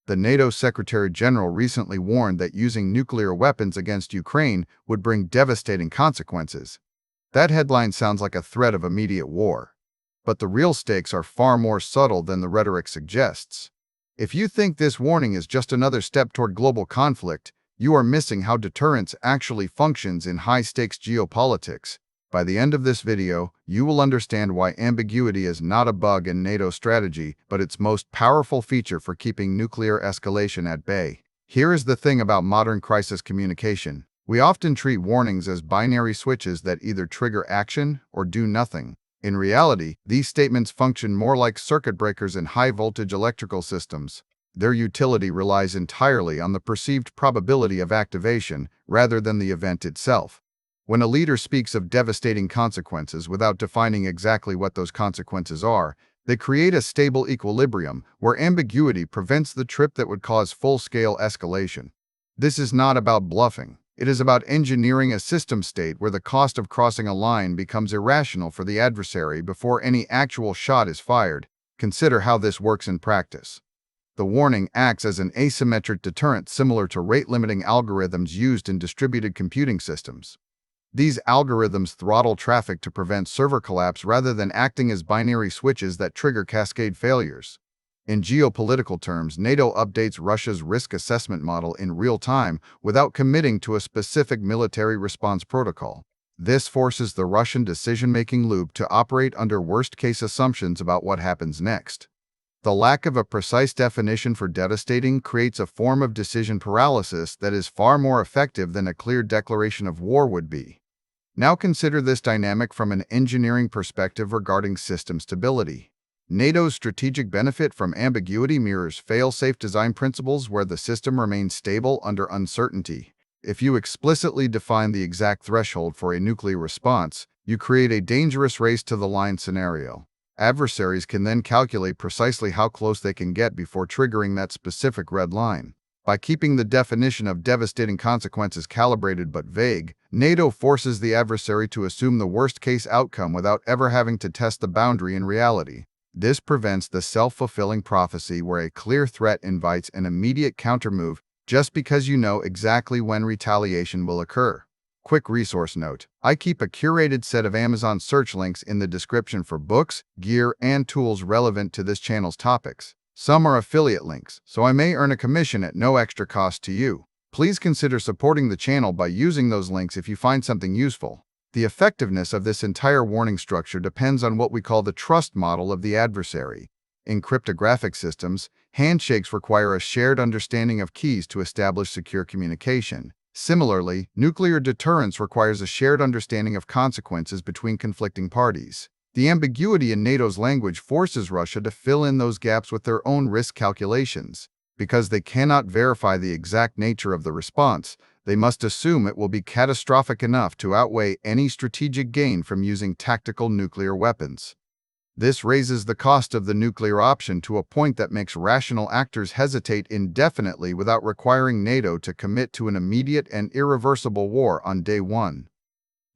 The NATO Secretary General recently warned that using nuclear weapons against Ukraine would bring devastating consequences. That headline sounds like a threat of immediate war. But the real stakes are far more subtle than the rhetoric suggests. If you think this warning is just another step toward global conflict, you are missing how deterrence actually functions in high-stakes geopolitics. By the end of this video, you will understand why ambiguity is not a bug in NATO strategy, but its most powerful feature for keeping nuclear escalation at bay. Here is the thing about modern crisis communication. We often treat warnings as binary switches that either trigger action or do nothing. In reality, these statements function more like circuit breakers in high-voltage electrical systems. Their utility relies entirely on the perceived probability of activation rather than the event itself. When a leader speaks of devastating consequences without defining exactly what those consequences are, they create a stable equilibrium where ambiguity prevents the trip that would cause full-scale escalation. This is not about bluffing. It is about engineering a system state where the cost of crossing a line becomes irrational for the adversary before any actual shot is fired. Consider how this works in practice. The warning acts as an asymmetric deterrent similar to rate-limiting algorithms used in distributed computing systems. These algorithms throttle traffic to prevent server collapse rather than acting as binary switches that trigger cascade failures. In geopolitical terms, NATO updates Russia's risk assessment model in real time without committing to a specific military response protocol. This forces the Russian decision-making loop to operate under worst-case assumptions about what happens next. The lack of a precise definition for devastating creates a form of decision paralysis that is far more effective than a clear declaration of war would be. Now consider this dynamic from an engineering perspective regarding system stability. NATO's strategic benefit from ambiguity mirrors fail-safe design principles where the system remains stable under uncertainty. If you explicitly define the exact threshold for a nuclear response, you create a dangerous race to the line scenario. Adversaries can then calculate precisely how close they can get before triggering that specific red line. By keeping the definition of devastating consequences calibrated but vague, NATO forces the adversary to assume the worst-case outcome without ever having to test the boundary in reality. This prevents the self-fulfilling prophecy where a clear threat invites an immediate countermove just because you know exactly when retaliation will occur. Quick resource note: I keep a curated set of Amazon search links in the description for books, gear, and tools relevant to this channel's topics. Some are affiliate links, so I may earn a commission at no extra cost to you. Please consider supporting the channel by using those links if you find something useful. The effectiveness of this entire warning structure depends on what we call the trust model of the adversary. In cryptographic systems, handshakes require a shared understanding of keys to establish secure communication. Similarly, nuclear deterrence requires a shared understanding of consequences between conflicting parties. The ambiguity in NATO's language forces Russia to fill in those gaps with their own risk calculations. Because they cannot verify the exact nature of the response, they must assume it will be catastrophic enough to outweigh any strategic gain from using tactical nuclear weapons. This raises the cost of the nuclear option to a point that makes rational actors hesitate indefinitely without requiring NATO to commit to an immediate and irreversible war on day one.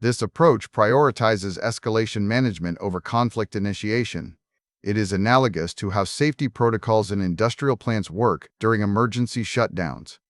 This approach prioritizes escalation management over conflict initiation. It is analogous to how safety protocols in industrial plants work during emergency shutdowns.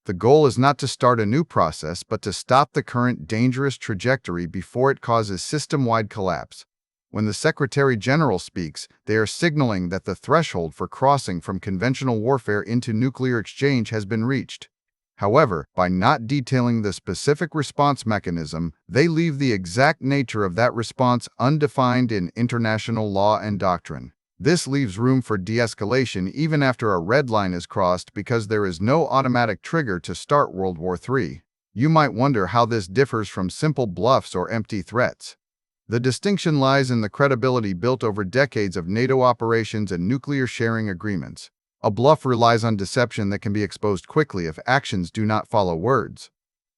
The goal is not to start a new process, but to stop the current dangerous trajectory before it causes system-wide collapse. When the Secretary General speaks, they are signaling that the threshold for crossing from conventional warfare into nuclear exchange has been reached. However, by not detailing the specific response mechanism, they leave the exact nature of that response undefined in international law and doctrine. This leaves room for de-escalation even after a red line is crossed because there is no automatic trigger to start World War III. You might wonder how this differs from simple bluffs or empty threats. The distinction lies in the credibility built over decades of NATO operations and nuclear sharing agreements. A bluff relies on deception that can be exposed quickly if actions do not follow words.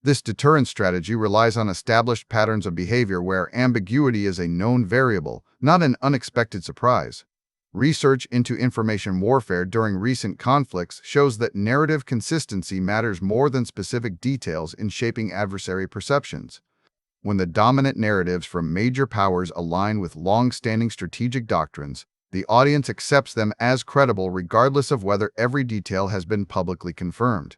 This deterrence strategy relies on established patterns of behavior where ambiguity is a known variable, not an unexpected surprise. Research into information warfare during recent conflicts shows that narrative consistency matters more than specific details in shaping adversary perceptions. When the dominant narratives from major powers align with long-standing strategic doctrines, The audience accepts them as credible regardless of whether every detail has been publicly confirmed.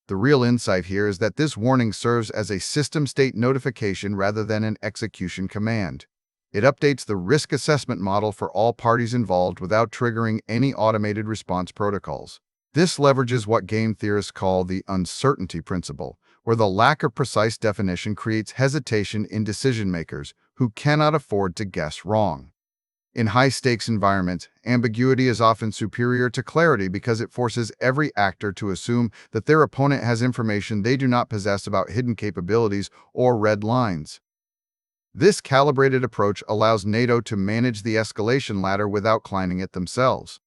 The real insight here is that this warning serves as a system state notification rather than an execution command. It updates the risk assessment model for all parties involved without triggering any automated response protocols. This leverages what game theorists call the uncertainty principle, where the lack of precise definition creates hesitation in decision-makers who cannot afford to guess wrong. In high-stakes environments, ambiguity is often superior to clarity because it forces every actor to assume that their opponent has information they do not possess about hidden capabilities or red lines. This calibrated approach allows NATO to manage the escalation ladder without climbing it themselves.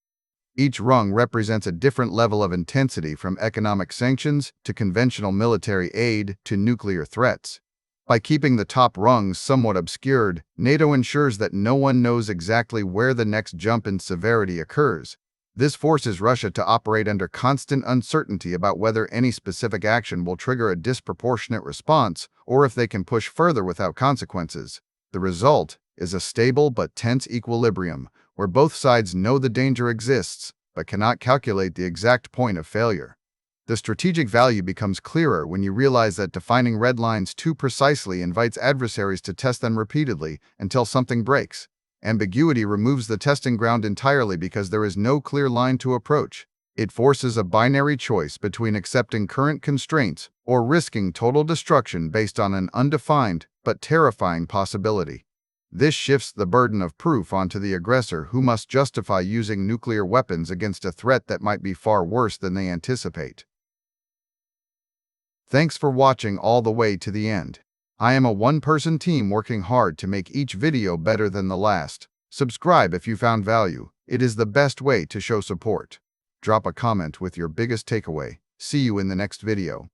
Each rung represents a different level of intensity, from economic sanctions to conventional military aid to nuclear threats. By keeping the top rungs somewhat obscured, NATO ensures that no one knows exactly where the next jump in severity occurs. This forces Russia to operate under constant uncertainty about whether any specific action will trigger a disproportionate response or if they can push further without consequences. The result is a stable but tense equilibrium, where both sides know the danger exists but cannot calculate the exact point of failure. The strategic value becomes clearer when you realize that defining red lines too precisely invites adversaries to test them repeatedly until something breaks. Ambiguity removes the testing ground entirely because there is no clear line to approach. It forces a binary choice between accepting current constraints or risking total destruction based on an undefined but terrifying possibility. This shifts the burden of proof onto the aggressor, who must justify using nuclear weapons against a threat that might be far worse than they anticipate. Thanks for watching all the way to the end. I am a one-person team working hard to make each video better than the last. Subscribe if you found value. It is the best way to show support. Drop a comment with your biggest takeaway. See you in the next video.